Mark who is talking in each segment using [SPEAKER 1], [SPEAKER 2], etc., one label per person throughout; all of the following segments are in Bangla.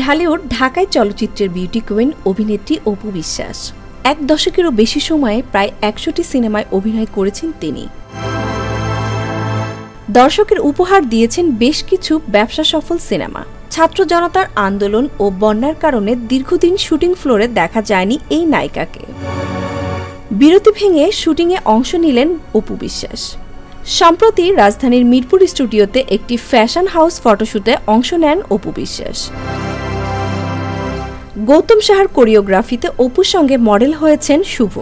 [SPEAKER 1] ঢালিউড ঢাকায় চলচ্চিত্রের বিউটি কুইন অভিনেত্রী অপু বিশ্বাস। এক দশকেরও বেশি সময়ে প্রায় ১০০টি সিনেমায় অভিনয় করেছেন তিনি। দর্শকের উপহার দিয়েছেন বেশ কিছু ব্যবসা সফল সিনেমা। ছাত্র জনতার আন্দোলন ও বন্যার কারণে দীর্ঘদিন শুটিং ফ্লোরে দেখা যায়নি এই নায়িকাকে। বিরতি ভেঙে শুটিংয়ে অংশ নিলেন অপু বিশ্বাস। সম্প্রতি রাজধানীর মিরপুর স্টুডিওতে একটি ফ্যাশন হাউস ফটোশুটে অংশ নেন অপু বিশ্বাস। গৌতম সাহার কোরিওগ্রাফিতে অপুর সঙ্গে মডেল হয়েছেন শুভ।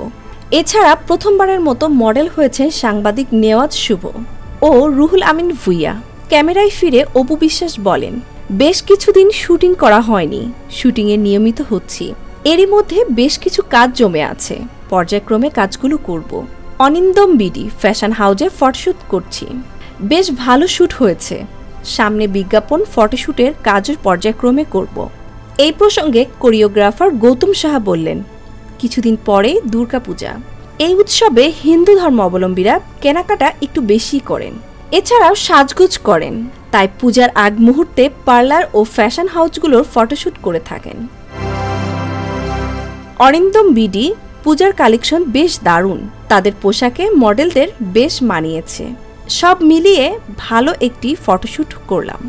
[SPEAKER 1] এছাড়া প্রথমবারের মতো মডেল হয়েছেন সাংবাদিক নেওয়াজ শুভ ও রুহুল আমিন ভুইয়া। ক্যামেরায় ফিরে অপু বিশ্বাস বলেন, বেশ কিছুদিন শুটিং করা হয়নি, শুটিংয়ে নিয়মিত হচ্ছি। এরই মধ্যে বেশ কিছু কাজ জমে আছে, পর্যায়ক্রমে কাজগুলো করব। অনিন্দম বিডি ফ্যাশন হাউজে ফটোশুট করছি, বেশ ভালো শ্যুট হয়েছে। সামনে বিজ্ঞাপন ফটোশুটের কাজও পর্যায়ক্রমে করব। এই প্রসঙ্গে কোরিওগ্রাফার গৌতম সাহা বললেন, কিছুদিন পরেই দুর্গাপূজা। এই উৎসবে হিন্দু ধর্মাবলম্বীরা কেনাকাটা একটু বেশি করেন, এছাড়াও সাজগোজ করেন, তাই পূজার আগ মুহূর্তে পার্লার ও ফ্যাশন হাউসগুলোর ফটোশুট করে থাকেন। অরিন্দম বিডি পূজার কালেকশন বেশ দারুণ, তাদের পোশাকে মডেলদের বেশ মানিয়েছে। সব মিলিয়ে ভালো একটি ফটোশুট করলাম।